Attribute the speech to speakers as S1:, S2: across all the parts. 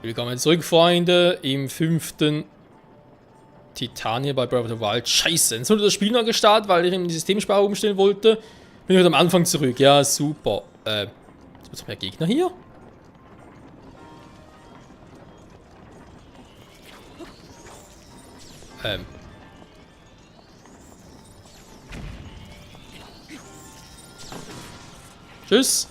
S1: Willkommen zurück, Freunde, im 5. Titania bei Breath of the Wild. Scheiße, jetzt wurde das Spiel noch gestartet, weil ich in die Systemsprache umstellen wollte. Bin ich wieder am Anfang zurück. Ja, super. Jetzt gibt es mehr Gegner hier. Tschüss.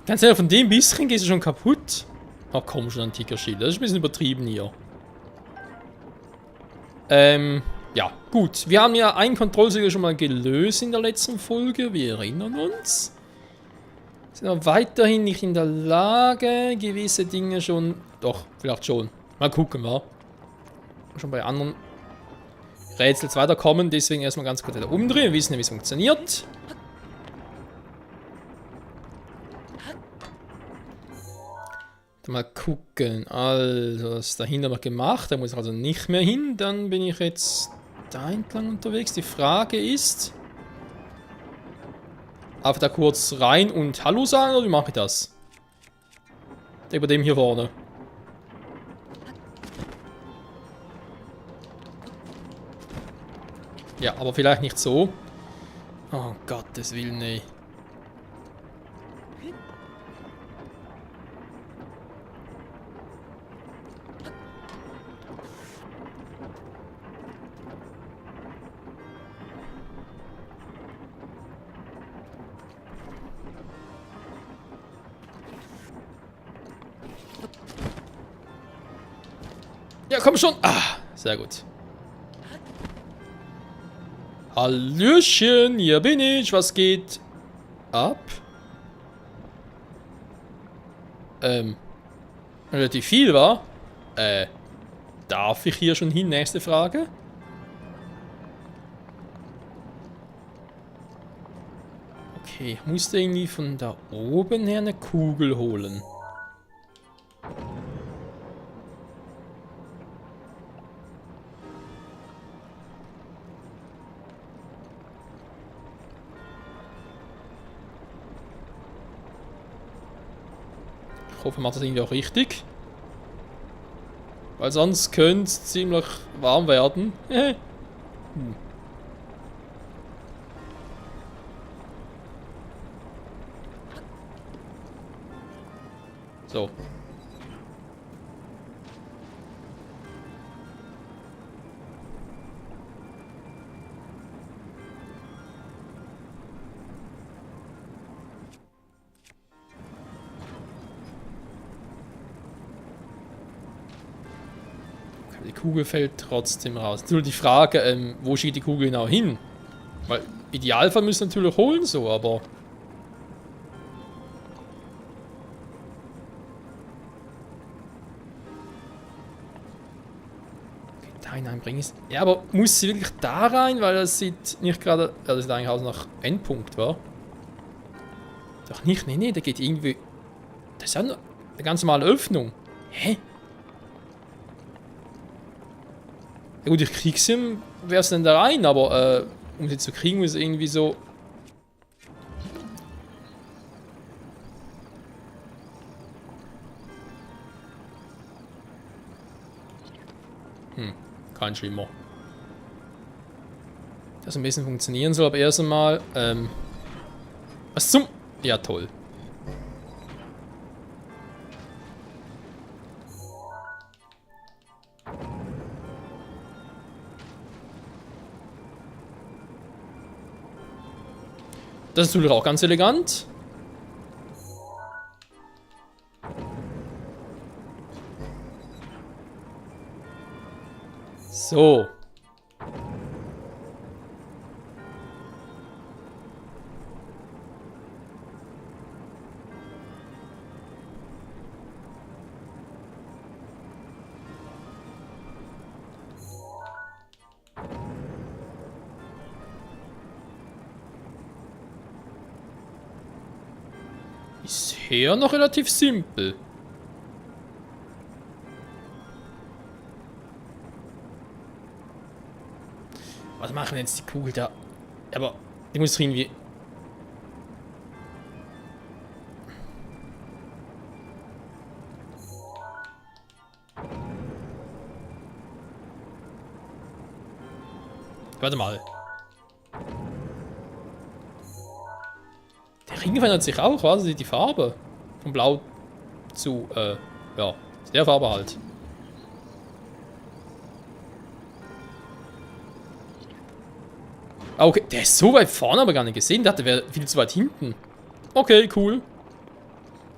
S1: Ganz ehrlich, von dem bisschen gehst du schon kaputt. Ach komm schon, antiker Schild. Das ist ein bisschen übertrieben hier. Ja, gut. Wir haben ja einen Kontrollsiegel schon mal gelöst in der letzten Folge. Wir erinnern uns. Sind aber weiterhin nicht in der Lage, gewisse Dinge schon... Doch, vielleicht schon. Mal gucken, wa? Schon bei anderen Rätsels weiterkommen. Deswegen erstmal ganz kurz wieder umdrehen. Wir wissen ja, wie es funktioniert. Mal gucken. Also, das ist dahinter noch gemacht. Da muss ich also nicht mehr hin. Dann bin ich jetzt da entlang unterwegs. Die Frage ist... Einfach da kurz rein und Hallo sagen, oder wie mache ich das? Über dem hier vorne. Ja, aber vielleicht nicht so. Oh Gottes Willen, ey. Ja, komm schon. Ah, sehr gut. Hallöchen, hier bin ich. Was geht ab? Relativ viel, war? Darf ich hier schon hin? Nächste Frage. Okay, ich musste irgendwie von da oben her eine Kugel holen. Ich hoffe, man macht das irgendwie auch richtig. Weil sonst könnte es ziemlich warm werden. So. Die Kugel fällt trotzdem raus. Natürlich die Frage, wo schiebt die Kugel genau hin? Weil Idealfall müssen wir natürlich holen so, aber... Okay, da hineinbringen ist... Ja, aber muss sie wirklich da rein? Weil das sieht nicht gerade... Ja, das sieht eigentlich aus nach Endpunkt, wa? Doch nicht, nee, da geht irgendwie... Das ist ja eine ganz normale Öffnung. Hä? Ja gut, ich krieg sie, wer ist denn da rein, aber um sie zu kriegen, muss irgendwie so... Kein Schimmer. Das ein bisschen funktionieren soll, aber erst einmal, was zum... Ja, toll. Das ist natürlich auch ganz elegant. So. Bisher noch relativ simpel. Was machen jetzt die Kugel da Aber ich muss doch irgendwie... Warte mal. Der Ring verändert sich auch, was? Die Farbe. Von Blau zu, ja, der Farbe halt. Ah, okay, der ist so weit vorne, aber gar nicht gesehen. Der wäre viel zu weit hinten. Okay, cool.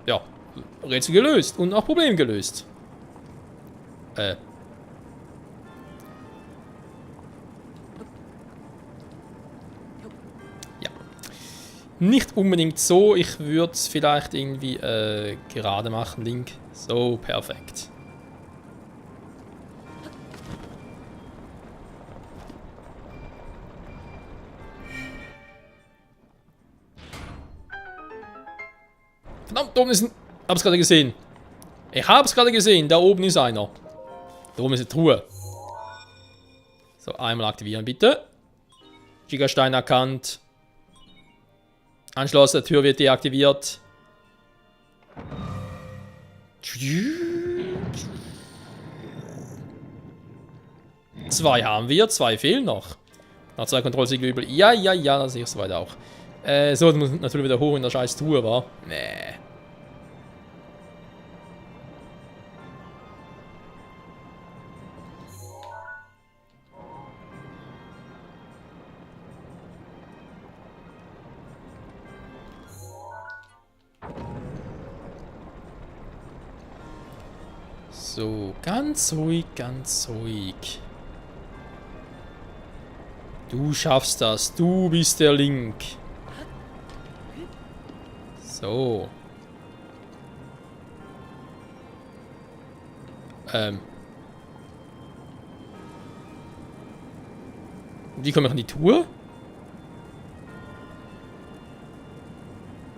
S1: Ja, Rätsel gelöst und auch Problem gelöst. Ja. Nicht unbedingt so. Ich würde es vielleicht irgendwie gerade machen, Link. So, perfekt. Verdammt, da oben ist ein... Hab's gerade gesehen. Ich hab's gerade gesehen. Da oben ist einer. Da oben ist eine Truhe. So, einmal aktivieren, bitte. Gigastein erkannt. Anschloss der Tür wird deaktiviert. Zwei haben wir, zwei fehlen noch. Nach 2 Kontrollsiege übel. Ja, ja, ja, das sehe ich soweit auch. So, das muss natürlich wieder hoch in der scheiß Truhe, war. Nee. So, ganz ruhig, ganz ruhig. Du schaffst das. Du bist der Link. So. Wie komme ich an die Tour?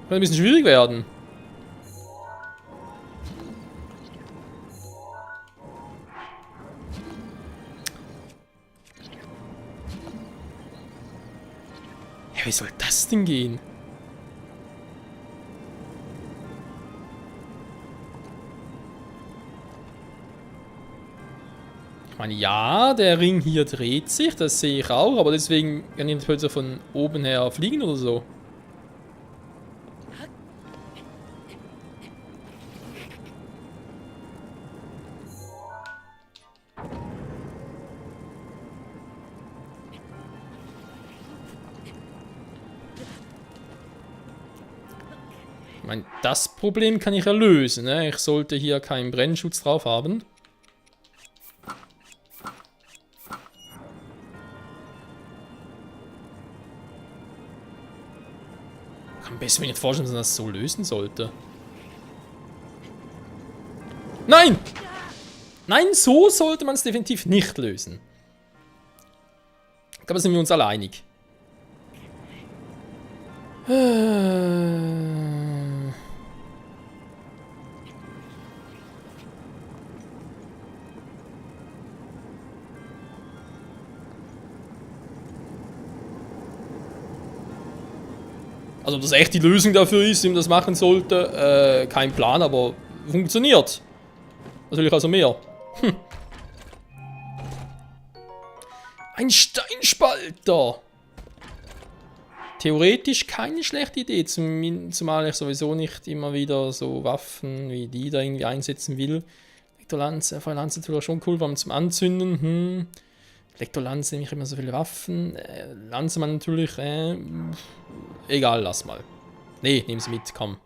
S1: Kann ein bisschen schwierig werden. Ja, wie soll das denn gehen? Ich meine, ja, der Ring hier dreht sich, das sehe ich auch, aber deswegen kann ich nicht so von oben her fliegen oder so. Ich meine, das Problem kann ich ja lösen, ne? Ich sollte hier keinen Brennschutz drauf haben. Ich kann besser mir nicht vorstellen, dass man das so lösen sollte. Nein! Nein, so sollte man es definitiv nicht lösen. Ich glaube, da sind wir uns alle einig. Also, ob das echt die Lösung dafür ist, wie man das machen sollte, kein Plan, aber funktioniert. Natürlich also mehr. Hm. Ein Steinspalter! Theoretisch keine schlechte Idee, zumal ich sowieso nicht immer wieder so Waffen wie die da irgendwie einsetzen will. Elektrolanze, Feuerlanze natürlich schon cool, warum zum Anzünden, Elektrolanze, nämlich immer so viele Waffen. Lanzemann natürlich, egal, lass mal. Nee, nehmen sie mit, komm.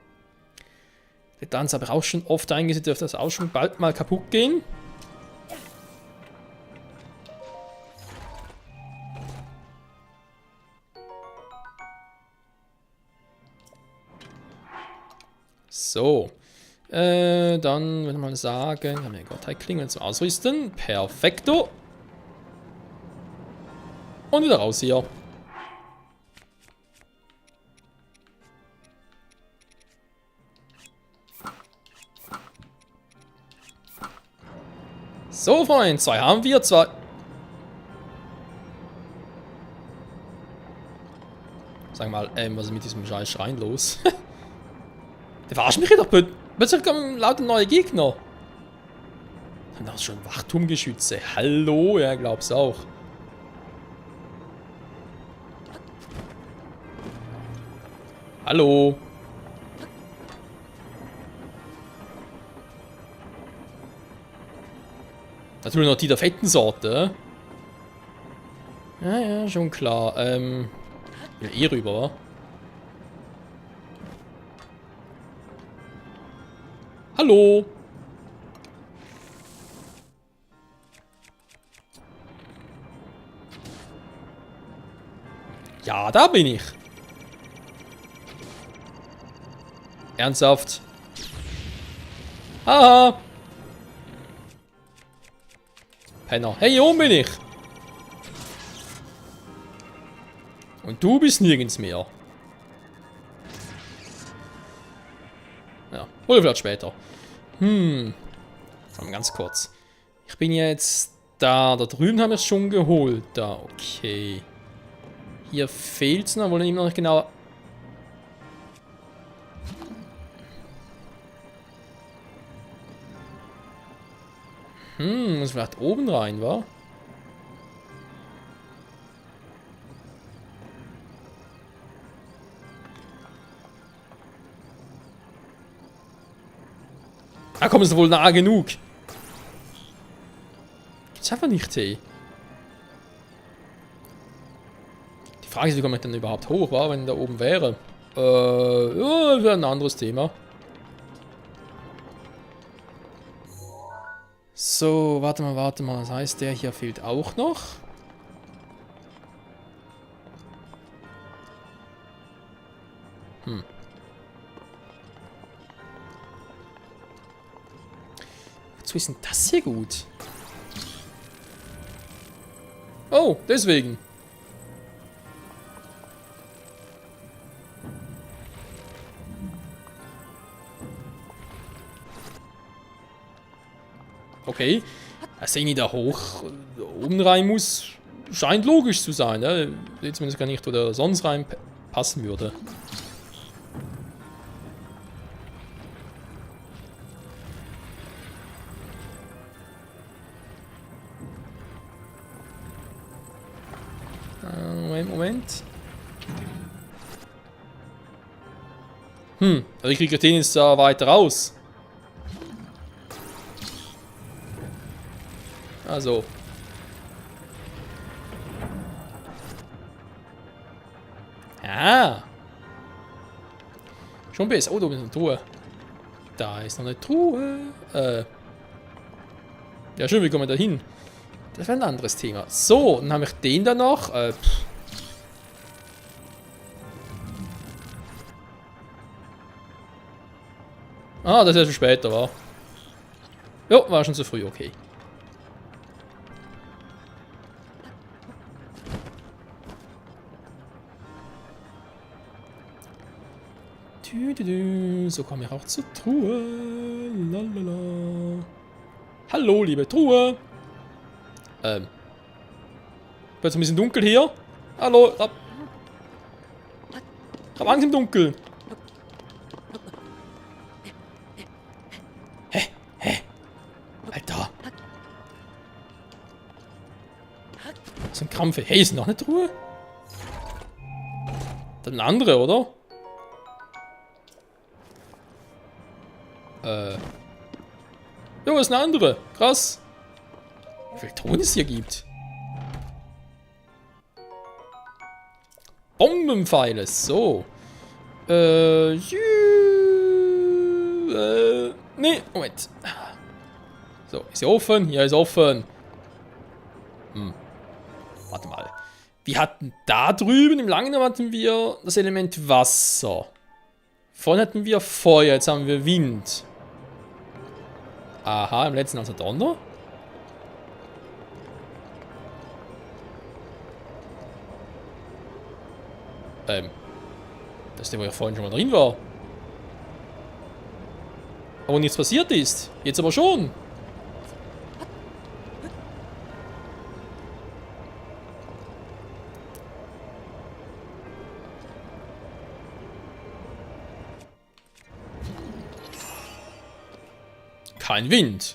S1: Elektrolanze habe ich auch schon oft eingesetzt, dürfte das auch schon bald mal kaputt gehen. So. Dann würde ich mal sagen, haben wir Gottheit-Klingen zum Ausrüsten. Perfekto. Und wieder raus hier. So, Freund, zwei haben wir, zwei. Sag mal, was ist mit diesem scheiß Schrein los? Der verarscht mich doch. Plötzlich kommen lauter neue Gegner. Und das ist schon Wachturmgeschütze. Hallo? Ja, glaub's auch. Hallo? Natürlich noch die der fetten Sorte. Ja, ja, schon klar. Ich will eh rüber, wa? Hallo? Ja, da bin ich. Ernsthaft? Haha. Penner. Hey, hier oben bin ich. Und du bist nirgends mehr. Ja, oder vielleicht später. Mal ganz kurz. Ich bin jetzt da. Da drüben haben wir es schon geholt. Da, okay. Hier fehlt es noch. Wollen wir immer noch genau... Muss vielleicht oben rein, wa? Ah komm, ist wohl nah genug. Gibt's einfach nicht, hey. Die Frage ist, wie komme ich denn überhaupt hoch, wa? Wenn da oben wäre. Ja, wäre ein anderes Thema. So, warte mal, warte mal. Das heißt, der hier fehlt auch noch. Wozu ist denn das hier gut? Oh, deswegen. Okay. Dass ich da hoch oben rein muss, scheint logisch zu sein. Ne? Zumindest gar nicht, wo der sonst reinpassen würde. Moment. Also ich kriege den jetzt da weiter raus. Also. Ja. Schon besser. Oh, da ist eine Truhe. Da ist noch eine Truhe. Ja, schön, wie kommen wir da hin? Das wäre ein anderes Thema. So, dann habe ich den da noch. Ah, das ist ja schon später, war. Jo, war schon zu früh, okay. So komme ich auch zur Truhe. Lalala. Hallo, liebe Truhe. Wird es ein bisschen dunkel hier? Hallo, ich hab Angst im Dunkeln. Hä? Alter. So ein Krampf. Hey, ist noch eine Truhe? Das ist eine andere, oder? Jo, ist eine andere. Krass. Wie viele Truhen es hier gibt. Bombenpfeile. So. Nee, Moment. So, ist hier offen? Ja, ist offen. Warte mal. Wir hatten da drüben im Langen hatten wir das Element Wasser. Vorhin hatten wir Feuer, jetzt haben wir Wind. Aha, im letzten also Donner. Das ist der, wo ja vorhin schon mal drin war. Aber nichts passiert ist. Jetzt aber schon. kein Wind.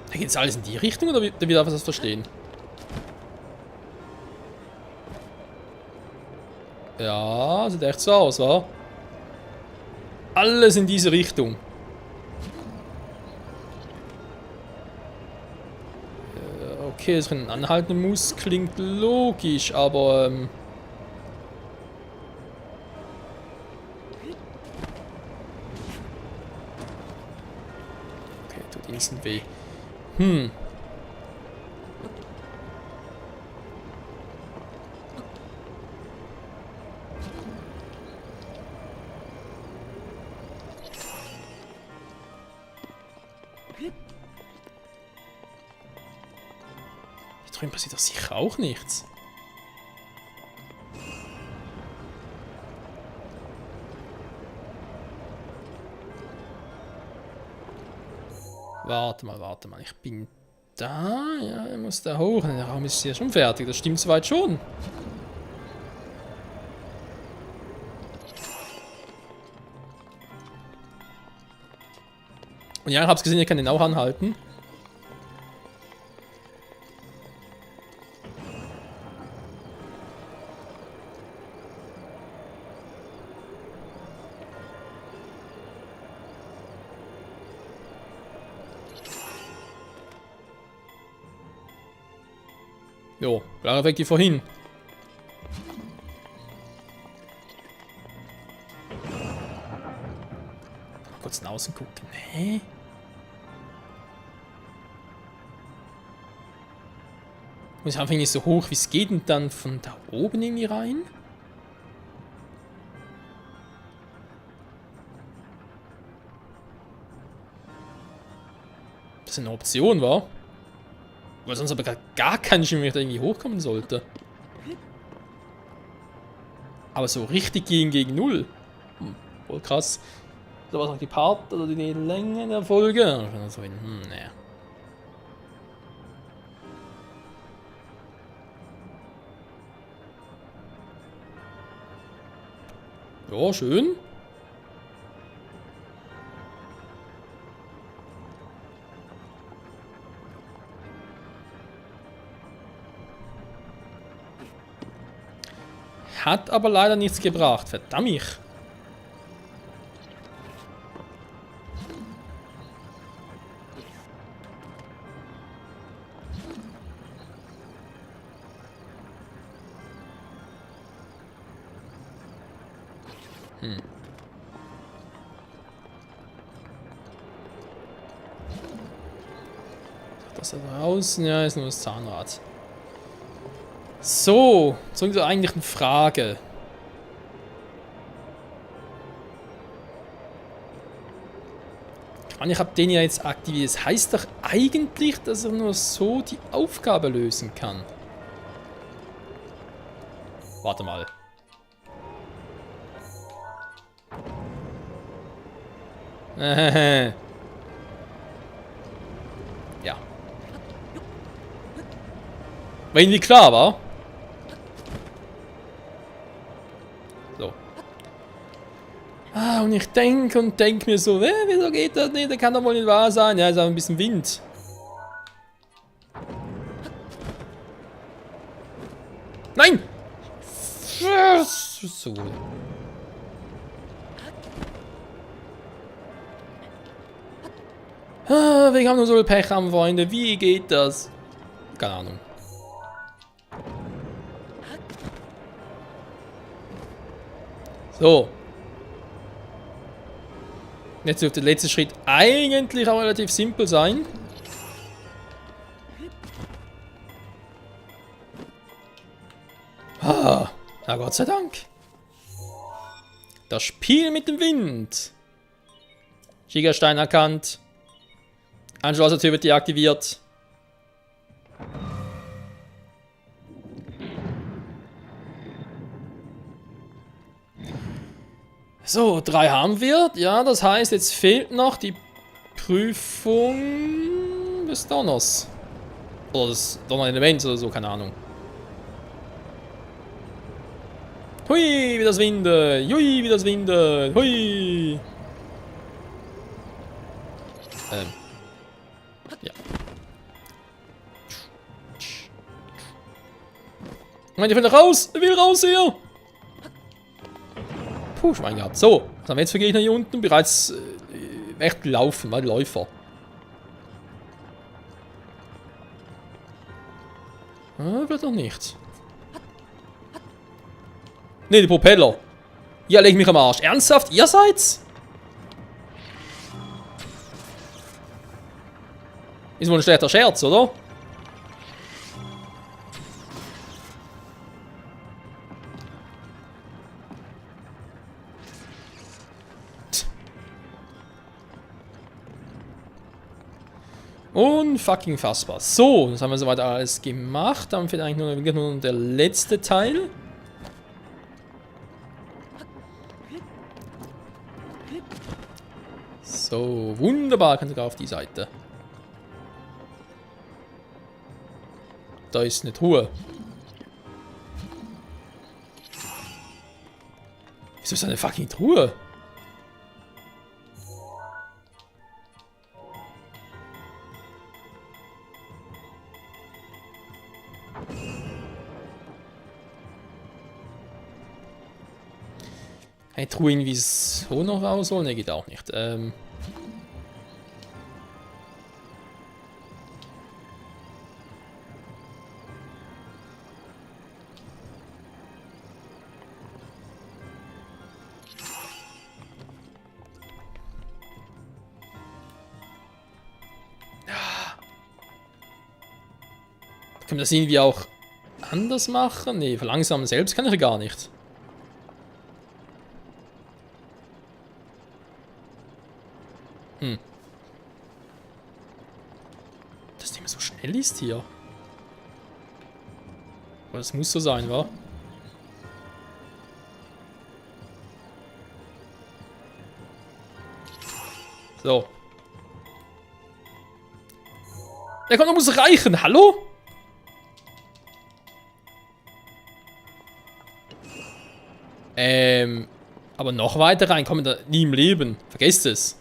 S1: Da geht jetzt alles in die Richtung oder wie darf ich das verstehen? Ja, sieht echt so aus, wa? Alles in diese Richtung. Okay, dass ich ihn anhalten muss, klingt logisch, aber okay, tut instant weh. Hier drüben passiert doch sicher auch nichts. Warte mal, ich bin da. Ja, ich muss da hoch. Der Raum ist ja schon fertig, das stimmt soweit schon. Und ja, ich hab's gesehen, ich kann den auch anhalten. Jo, klarer Weg wie vorhin. Kurz nach außen gucken. Hä? Muss ich einfach nicht so hoch wie es geht und dann von da oben irgendwie rein? Das eine Option war? Weil sonst aber gar kein Schimmer, wie ich da irgendwie hochkommen sollte. Aber so richtig gegen null. Voll krass. So was auch die Part oder die Länge der Folge. Naja. Ja, schön. Hat aber leider nichts gebracht. Verdammt. Das da draußen, ja, ist nur das Zahnrad. So, zurück zur eigentlichen Frage. Ich habe den ja jetzt aktiviert. Das heißt doch eigentlich, dass er nur so die Aufgabe lösen kann. Warte mal. Ja. War irgendwie klar, war? So. Ah, und ich denke mir so, wieso geht das nicht? Das kann doch wohl nicht wahr sein. Ja, ist auch ein bisschen Wind. Nein! So. Ah, wir haben nur so viel Pech haben, Freunde. Wie geht das? Keine Ahnung. So. Jetzt dürfte der letzte Schritt eigentlich auch relativ simpel sein. Ah, na Gott sei Dank. Das Spiel mit dem Wind. Gigastein erkannt. Anschlusstür wird deaktiviert. So, 3 haben wir. Ja, das heißt, jetzt fehlt noch die Prüfung des Donners. Oder das Donner-Element oder so, keine Ahnung. Hui, wie das windet. Hui, wie das windet. Hui. Ja. Moment, ich will noch raus. Ich will raus hier. Puh, Schwein gehabt. So, was haben wir jetzt für Gegner hier unten? Bereits echt laufen, weil Läufer. Wird doch nicht. Ne, die Propeller. Ja, leg mich am Arsch. Ernsthaft? Ihr seid's? Ist wohl ein schlechter Scherz, oder? Unfucking fassbar. So, das haben wir soweit alles gemacht. Dann fehlt eigentlich nur der letzte Teil. So, wunderbar. Kann sogar auf die Seite. Da ist eine Truhe. Wieso ist da eine fucking Truhe? Eine Truhe irgendwie so noch rausholen? Ne, geht auch nicht. Können wir das irgendwie auch anders machen? Ne, verlangsamen selbst kann ich gar nicht. Das Ding so schnell ist hier. Aber das muss so sein, wa? So. Der kommt, muss reichen. Hallo? Aber noch weiter rein kommen wir da nie im Leben. Vergesst es.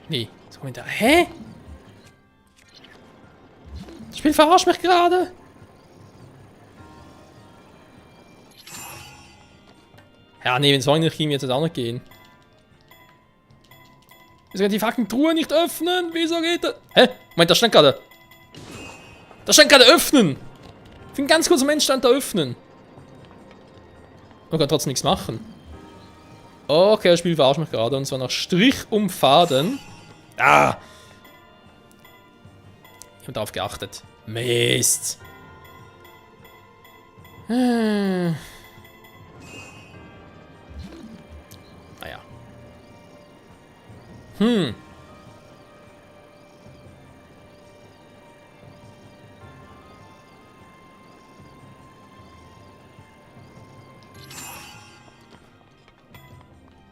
S1: Nee, was kommt da? Hä? Das Spiel verarscht mich gerade. Ja, nee, wenn es eigentlich ihm jetzt auch nicht gehen. Wieso kann die fucking Truhe nicht öffnen? Wieso geht das? Hä? Moment, das stand gerade. Das stand gerade öffnen. Für einen ganz kurzen Moment stand da öffnen. Man kann trotzdem nichts machen. Okay, das Spiel verarscht mich gerade. Und zwar nach Strich um Faden. Ah! Ich habe darauf geachtet. Mist. Naja.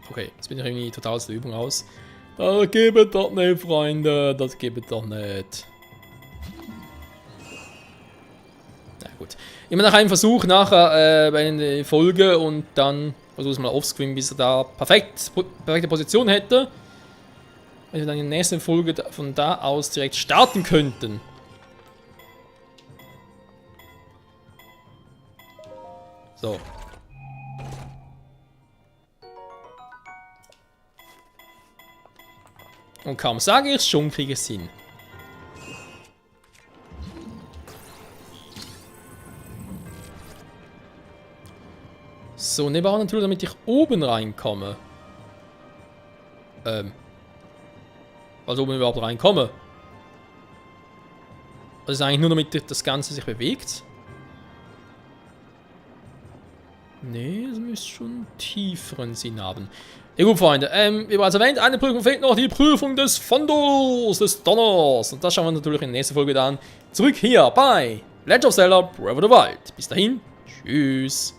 S1: Okay, jetzt bin ich irgendwie total aus der Übung aus. Das geht doch nicht, Freunde. Das geht doch nicht. Na gut. Immer nach einem Versuch nachher bei einer Folge und dann versuche es mal offscreen, bis er da perfekte Position hätte. Wenn wir dann in der nächsten Folge von da aus direkt starten könnten. So. Und kaum sage ich es, schon kriege ich es hin. So, ne, bauen natürlich, damit ich oben reinkomme. Also oben überhaupt reinkomme. Das ist eigentlich nur, damit das Ganze sich bewegt. Nee, es müsste schon einen tieferen Sinn haben. Ja gut, Freunde, wie bereits erwähnt, eine Prüfung fehlt noch, die Prüfung des Fondors, des Donners. Und das schauen wir natürlich in der nächsten Folge dann zurück hier bei Legend of Zelda Breath of the Wild. Bis dahin, tschüss.